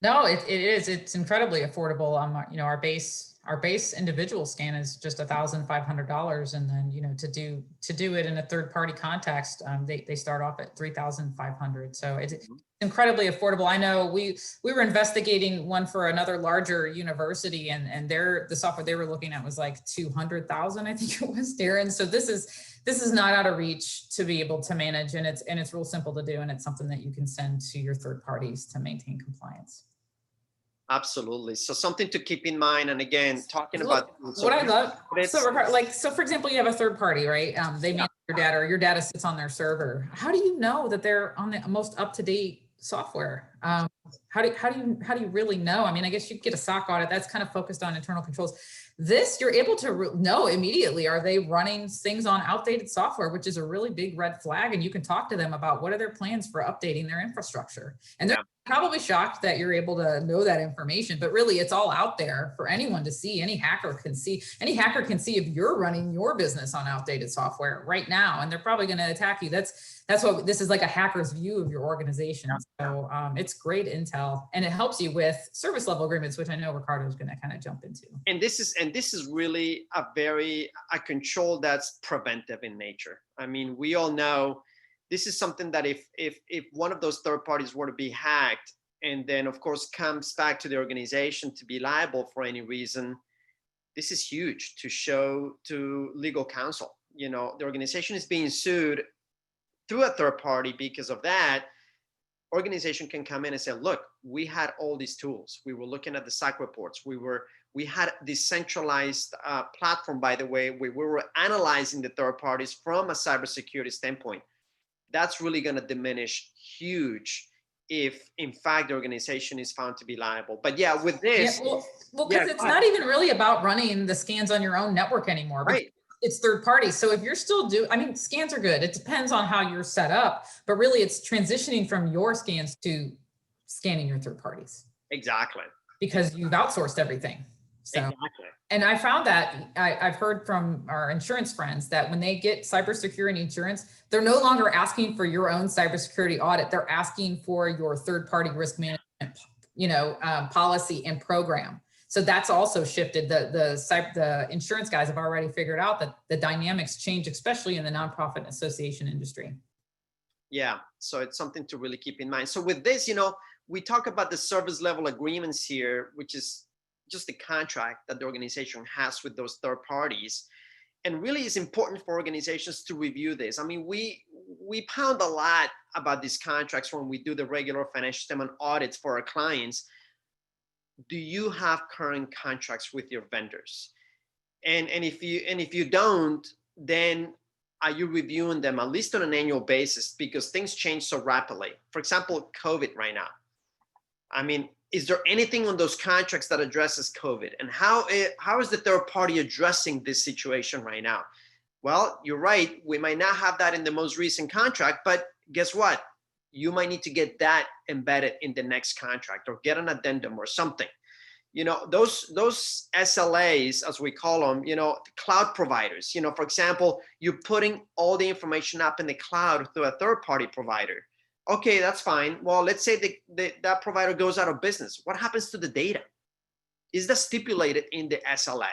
No, it is. It's incredibly affordable. You know, our base individual scan is just $1,500, and then, you know, to do it in a third party context, they start off at $3,500. So it's incredibly affordable. I know we were investigating one for another larger university, and the software they were looking at was like 200,000, I think it was, Darren. So this is not out of reach to be able to manage, and it's real simple to do, and it's something that you can send to your third parties to maintain compliance. Absolutely. So something to keep in mind. And again, talking about what I love. So for example, you have a third party, right? They manage your data, or your data sits on their server. How do you know that they're on the most up-to-date software? How do you really know? I mean, I guess you get a SOC audit that's kind of focused on internal controls. This, you're able to know immediately, are they running things on outdated software, which is a really big red flag. And you can talk to them about what are their plans for updating their infrastructure. And they're probably shocked that you're able to know that information, but really it's all out there for anyone to see. Any hacker can see if you're running your business on outdated software right now, and they're probably going to attack you. That's what this is, like a hacker's view of your organization. So it's great intel, and it helps you with service level agreements, which I know Ricardo is going to kind of jump into. And this is really a control that's preventive in nature. I mean, we all know this is something that if one of those third parties were to be hacked, and then of course comes back to the organization to be liable for any reason, this is huge to show to legal counsel. You know, the organization is being sued through a third party. Because of that, organization can come in and say, look, we had all these tools. We were looking at the SOC reports. We had this centralized platform, by the way, we were analyzing the third parties from a cybersecurity standpoint. That's really going to diminish huge if, in fact, the organization is found to be liable. But yeah, with this, because it's not even really about running the scans on your own network anymore. Right. It's third party. So if you're still scans are good. It depends on how you're set up, but really it's transitioning from your scans to scanning your third parties. Exactly. Because you've outsourced everything. So, exactly. And I found that I've heard from our insurance friends that when they get cybersecurity insurance, they're no longer asking for your own cybersecurity audit. They're asking for your third-party risk management, policy and program. So that's also shifted. The insurance guys have already figured out that the dynamics change, especially in the nonprofit association industry. Yeah, so it's something to really keep in mind. So with this, we talk about the service level agreements here, which is just the contract that the organization has with those third parties. And really it's important for organizations to review this. I mean, we pound a lot about these contracts when we do the regular financial statement audits for our clients. Do you have current contracts with your vendors? And if you don't, then are you reviewing them at least on an annual basis, because things change so rapidly? For example, COVID right now. I mean, is there anything on those contracts that addresses COVID? And how is the third party addressing this situation right now? Well, you're right. We might not have that in the most recent contract, but guess what? You might need to get that embedded in the next contract, or get an addendum or something. Those SLAs, as we call them, cloud providers, for example, you're putting all the information up in the cloud through a third party provider. Okay, that's fine. Well, let's say that provider goes out of business. What happens to the data? Is that stipulated in the SLA,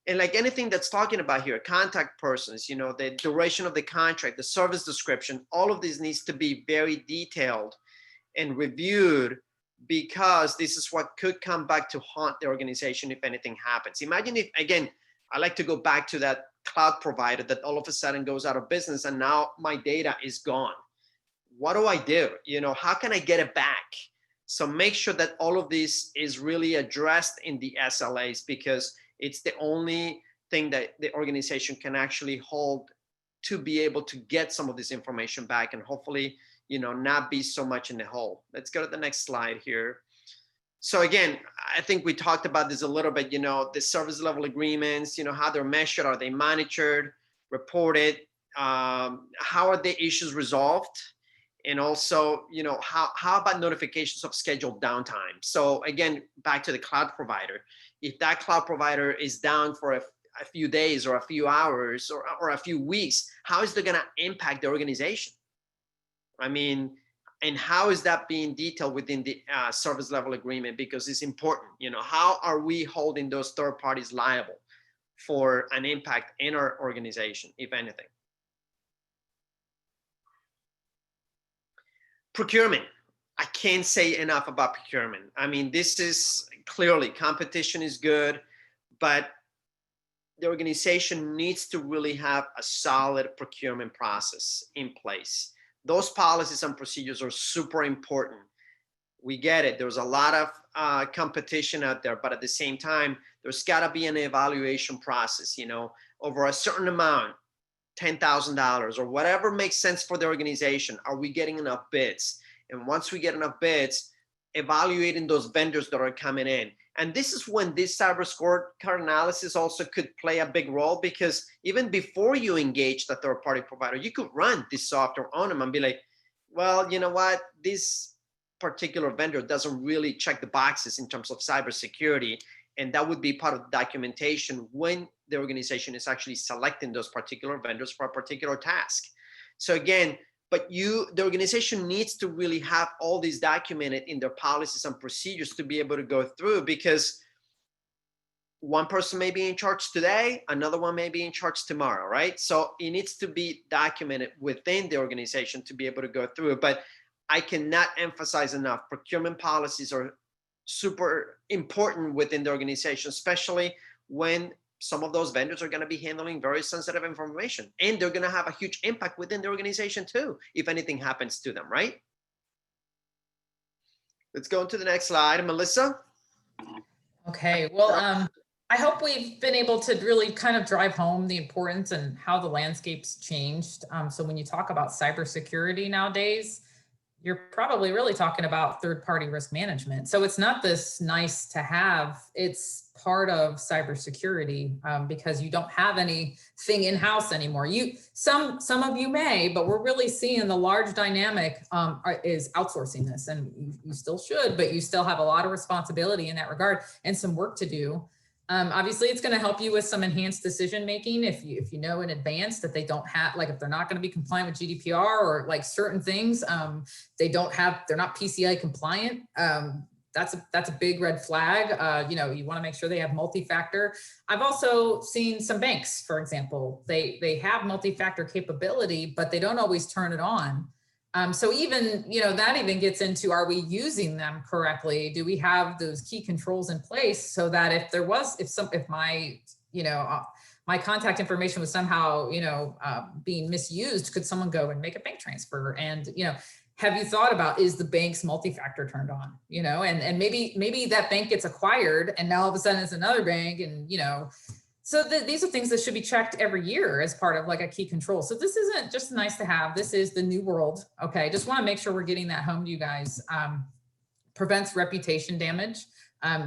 And like anything that's talking about here, contact persons, the duration of the contract, the service description, all of this needs to be very detailed and reviewed, because this is what could come back to haunt the organization if anything happens. Imagine if, again, I like to go back to that cloud provider that all of a sudden goes out of business and now my data is gone. What do I do? How can I get it back? So make sure that all of this is really addressed in the SLAs, because It's the only thing that the organization can actually hold to be able to get some of this information back and hopefully, not be so much in the hole. Let's go to the next slide here. So again, I think we talked about this a little bit, the service level agreements, how they're measured, are they monitored, reported, how are the issues resolved? And also, how about notifications of scheduled downtime? So again, back to the cloud provider. If that cloud provider is down for a few days or a few hours or a few weeks, how is that going to impact the organization? I mean, and how is that being detailed within the service level agreement? Because it's important, how are we holding those third parties liable for an impact in our organization, if anything? Procurement. I can't say enough about procurement. I mean, this is clearly competition is good, but the organization needs to really have a solid procurement process in place. Those policies and procedures are super important. We get it. There's a lot of competition out there, but at the same time, there's got to be an evaluation process, over a certain amount, $10,000 or whatever makes sense for the organization. Are we getting enough bids? And once we get enough bids, evaluating those vendors that are coming in. And this is when this cyber scorecard analysis also could play a big role, because even before you engage the third party provider, you could run this software on them and be like, well, you know what, this particular vendor doesn't really check the boxes in terms of cybersecurity. And that would be part of the documentation when the organization is actually selecting those particular vendors for a particular task. So again, but the organization needs to really have all these documented in their policies and procedures to be able to go through, because one person may be in charge today, another one may be in charge tomorrow, right? So it needs to be documented within the organization to be able to go through it. But I cannot emphasize enough, procurement policies are super important within the organization, especially when some of those vendors are going to be handling very sensitive information, and they're going to have a huge impact within the organization too, if anything happens to them, right? Let's go to the next slide, Melissa. Okay, well, I hope we've been able to really kind of drive home the importance and how the landscape's changed. So when you talk about cybersecurity nowadays, you're probably really talking about third-party risk management. So it's not this nice to have, it's part of cybersecurity, because you don't have anything in-house anymore. Some of you may, but we're really seeing the large dynamic is outsourcing this, and you still should, but you still have a lot of responsibility in that regard and some work to do. Obviously, it's going to help you with some enhanced decision making if you know in advance that they don't have, like if they're not going to be compliant with GDPR or like certain things, they're not PCI compliant. That's a big red flag. You want to make sure they have multi-factor. I've also seen some banks, for example, they have multi-factor capability, but they don't always turn it on. So even, that even gets into, are we using them correctly? Do we have those key controls in place so that if my, my contact information was somehow, being misused, could someone go and make a bank transfer? And, have you thought about, is the bank's multi-factor turned on, and maybe that bank gets acquired and now all of a sudden it's another bank, and, so these are things that should be checked every year as part of like a key control. So this isn't just nice to have, this is the new world. Okay, just want to make sure we're getting that home to you guys. Prevents reputation damage.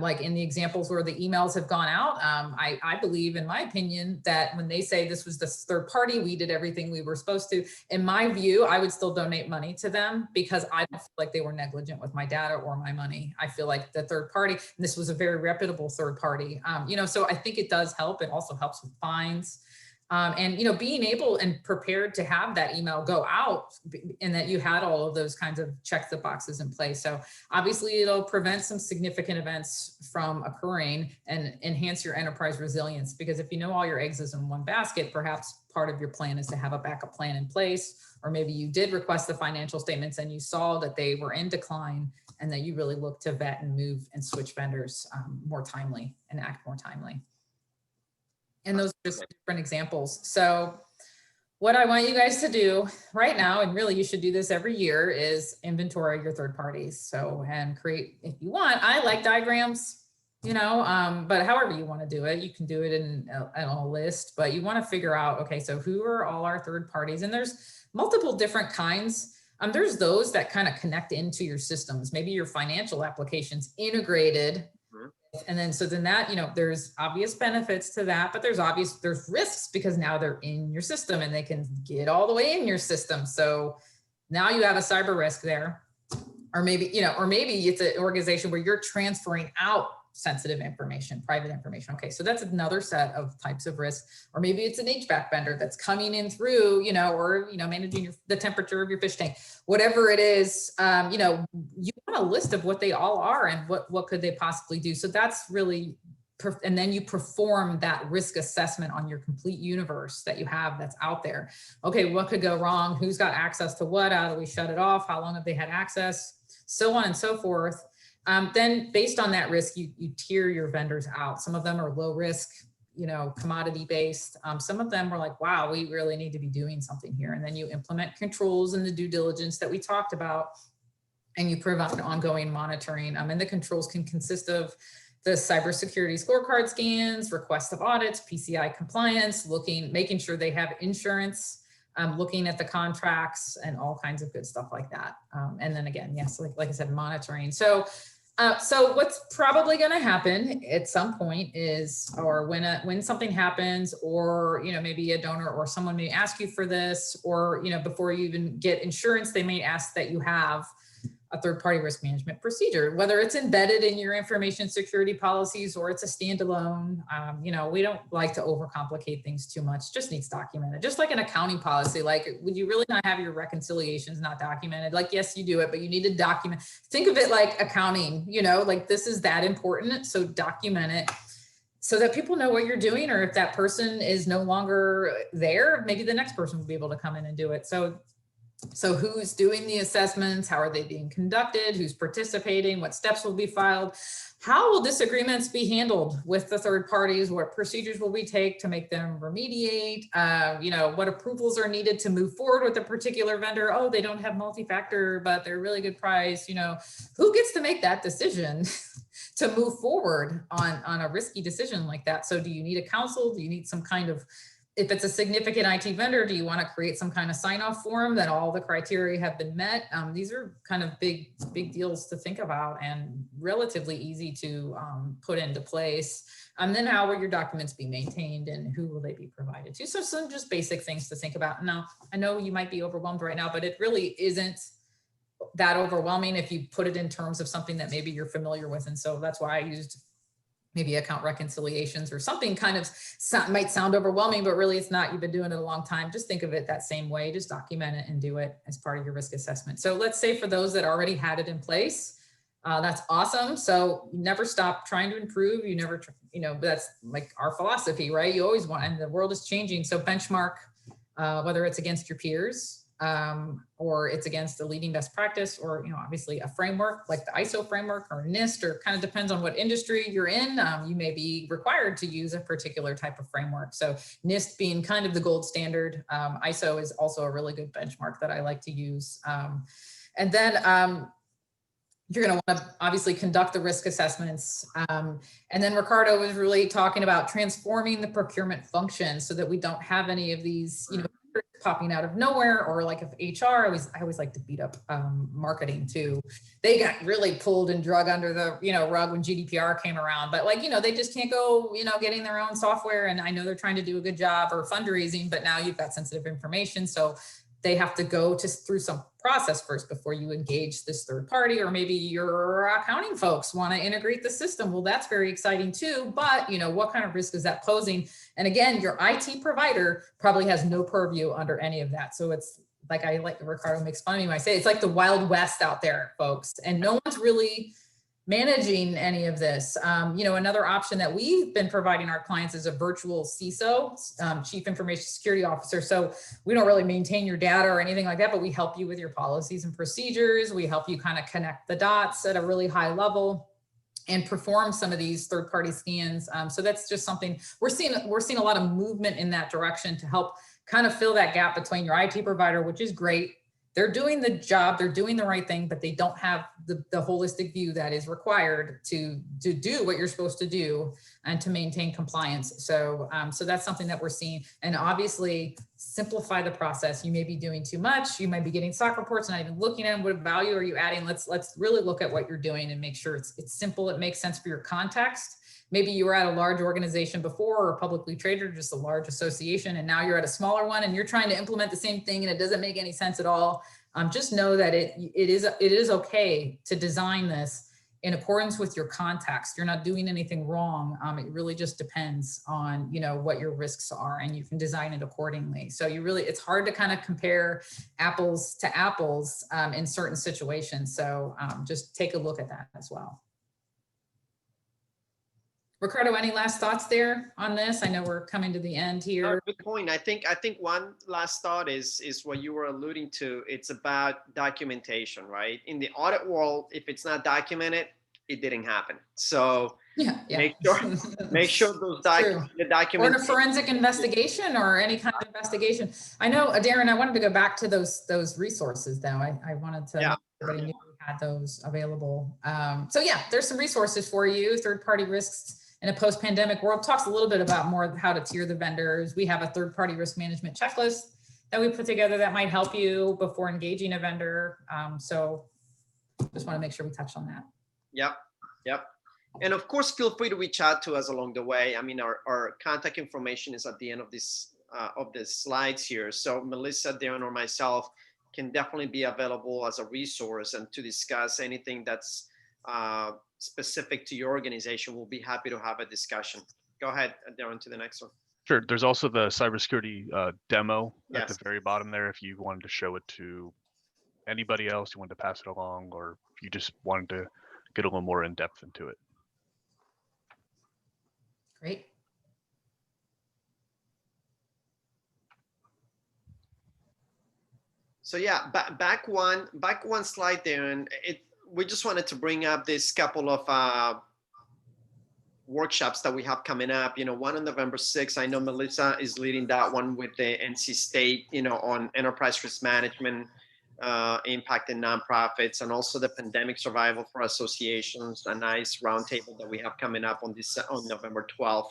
Like in the examples where the emails have gone out, I believe, in my opinion, that when they say this was the third party, we did everything we were supposed to. In my view, I would still donate money to them because I don't feel like they were negligent with my data or my money. I feel like the third party, and this was a very reputable third party, so I think it does help. It also helps with fines. And, being able and prepared to have that email go out, and that you had all of those kinds of check the boxes in place. So obviously it'll prevent some significant events from occurring and enhance your enterprise resilience, because if you know all your eggs is in one basket, perhaps part of your plan is to have a backup plan in place, or maybe you did request the financial statements and you saw that they were in decline, and that you really look to vet and move and switch vendors more timely and act more timely. And those are just different examples. So what I want you guys to do right now, and really you should do this every year, is inventory your third parties. So, and create, if you want, I like diagrams. but however you want to do it, you can do it in a list, but you want to figure out, okay, so who are all our third parties? And there's multiple different kinds. There's those that kind of connect into your systems, maybe your financial applications integrated. And then, there's obvious benefits to that, but there's risks because now they're in your system and they can get all the way in your system. So now you have a cyber risk there, or maybe it's an organization where you're transferring out sensitive information, private information. Okay, so that's another set of types of risk. Or maybe it's an HVAC vendor that's coming in through, managing the temperature of your fish tank, whatever it is. You want a list of what they all are and what could they possibly do. So that's really, and then you perform that risk assessment on your complete universe that you have that's out there. Okay, what could go wrong? Who's got access to what? How do we shut it off? How long have they had access? So on and so forth. Then based on that risk, you tier your vendors out. Some of them are low risk, commodity based. Some of them are like, wow, we really need to be doing something here. And then you implement controls and the due diligence that we talked about, and you provide ongoing monitoring. And the controls can consist of the cybersecurity scorecard scans, request of audits, PCI compliance, making sure they have insurance, looking at the contracts and all kinds of good stuff like that. And then again, yes, like I said, monitoring. So what's probably going to happen at some point is, or when something happens, or, maybe a donor or someone may ask you for this, or, before you even get insurance, they may ask that you have a third-party risk management procedure, whether it's embedded in your information security policies or it's a standalone. We don't like to overcomplicate things too much. Just needs documented, just like an accounting policy. Like, would you really not have your reconciliations not documented? Like, yes, you do it, but you need to document. Think of it like accounting, like this is that important. So document it so that people know what you're doing, or if that person is no longer there, maybe the next person will be able to come in and do it. So who's doing the assessments? How are they being conducted? Who's participating? What steps will be filed? How will disagreements be handled with the third parties? What procedures will we take to make them remediate? What approvals are needed to move forward with a particular vendor? Oh, they don't have multi-factor, but they're really good price. Who gets to make that decision to move forward on a risky decision like that? So do you need a counsel? Do you need some kind of, if it's a significant IT vendor, do you want to create some kind of sign-off form that all the criteria have been met? These are kind of big deals to think about and relatively easy to put into place. And then how will your documents be maintained and who will they be provided to? So some just basic things to think about. Now, I know you might be overwhelmed right now, but it really isn't that overwhelming if you put it in terms of something that maybe you're familiar with. And so that's why I used maybe account reconciliations or something kind of might sound overwhelming, but really it's not. You've been doing it a long time. Just think of it that same way. Just document it and do it as part of your risk assessment. So let's say for those that already had it in place, that's awesome. So you never stop trying to improve. You never, that's like our philosophy, right? You always want, and the world is changing. So benchmark, whether it's against your peers, or it's against the leading best practice, or obviously a framework like the ISO framework or NIST, or kind of depends on what industry you're in. You may be required to use a particular type of framework. So NIST being kind of the gold standard, ISO is also a really good benchmark that I like to use. And then you're going to want to obviously conduct the risk assessments. And then Ricardo was really talking about transforming the procurement function so that we don't have any of these, popping out of nowhere, or like if HR, I always like to beat up marketing too. They got really pulled and drug under the rug when GDPR came around, but they just can't go getting their own software. And I know they're trying to do a good job, or fundraising, but now you've got sensitive information, so they have to go through some process first before you engage this third party. Or maybe your accounting folks want to integrate the system. Well, that's very exciting too, but what kind of risk is that posing? And again, your IT provider probably has no purview under any of that. So it's like Ricardo makes fun of me when I say it's like the Wild West out there, folks, and no one's really managing any of this. Another option that we've been providing our clients is a virtual CISO, Chief Information Security Officer. So we don't really maintain your data or anything like that, but we help you with your policies and procedures. We help you kind of connect the dots at a really high level and perform some of these third-party scans. So that's just something we're seeing a lot of movement in that direction to help kind of fill that gap between your IT provider, which is great, they're doing the job, they're doing the right thing, but they don't have the holistic view that is required to do what you're supposed to do and to maintain compliance. So, so that's something that we're seeing. And obviously simplify the process. You may be doing too much. You might be getting SOC reports, not even looking at them. What value are you adding? Let's really look at what you're doing and make sure it's simple. It makes sense for your context. Maybe you were at a large organization before, or publicly traded, or just a large association, and now you're at a smaller one and you're trying to implement the same thing and it doesn't make any sense at all. Just know that it is okay to design this in accordance with your context. You're not doing anything wrong. It really just depends on, you know, what your risks are, and you can design it accordingly. So it's hard to kind of compare apples to apples in certain situations. So just take a look at that as well. Ricardo, any last thoughts there on this? I know we're coming to the end here. Good point. I think one last thought is what you were alluding to. It's about documentation, right? In the audit world, if it's not documented, it didn't happen. So yeah. make sure those the documents. Or a forensic investigation or any kind of investigation. I know, Darren, I wanted to go back to those resources though. I wanted to make everybody knew we had those available. So yeah, there's some resources for you. Third-party risks in a post-pandemic world talks a little bit about more how to tier the vendors. We have a third-party risk management checklist that we put together that might help you before engaging a vendor. So just want to make sure we touch on that. Yep. And of course, feel free to reach out to us along the way. I mean, our contact information is at the end of this of the slides here. So Melissa, Darren, or myself can definitely be available as a resource and to discuss anything that's specific to your organization. We'll be happy to have a discussion. Go ahead, Darren, to the next one. Sure. There's also the cybersecurity demo at Yes. the very bottom there. If you wanted to show it to anybody else, you wanted to pass it along, or if you just wanted to get a little more in depth into it. Great. So yeah, back one slide there, and we just wanted to bring up this couple of workshops that we have coming up. You know, one on November 6th. I know Melissa is leading that one with the NC State, you know, on enterprise risk management, impacting nonprofits, and also the pandemic survival for associations. A nice roundtable that we have coming up on November 12th.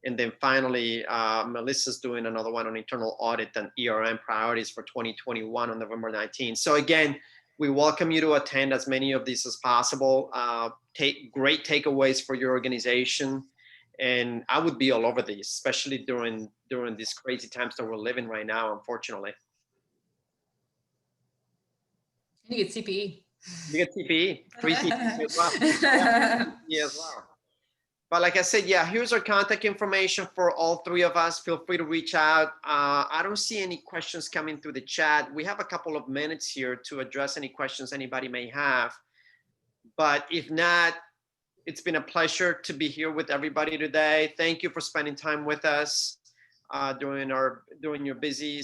And then finally, Melissa's doing another one on internal audit and ERM priorities for 2021 on November 19th. So again, we welcome you to attend as many of these as possible. Take great takeaways for your organization. And I would be all over these, especially during these crazy times that we're living right now, unfortunately. You get CPE. You get CPE, free CPE as well. Yeah, as well. But like I said, yeah, here's our contact information for all three of us. Feel free to reach out. I don't see any questions coming through the chat. We have a couple of minutes here to address any questions anybody may have. But if not, it's been a pleasure to be here with everybody today. Thank you for spending time with us during your busy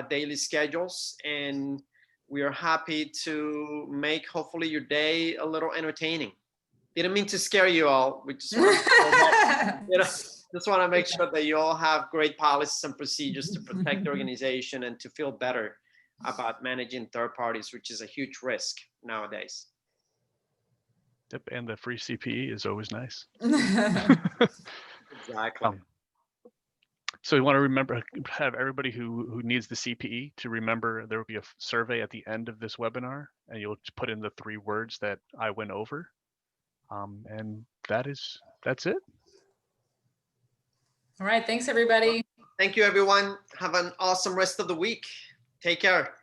daily schedules. And we are happy to make hopefully your day a little entertaining. Didn't mean to scare you all. We just want to, just want to make sure that you all have great policies and procedures to protect the organization and to feel better about managing third parties, which is a huge risk nowadays. Yep, and the free CPE is always nice. Exactly. So you want to have everybody who needs the CPE to remember there will be a survey at the end of this webinar, and you'll put in the 3 words that I went over. And that's it. All right. Thanks, everybody. Thank you, everyone. Have an awesome rest of the week. Take care.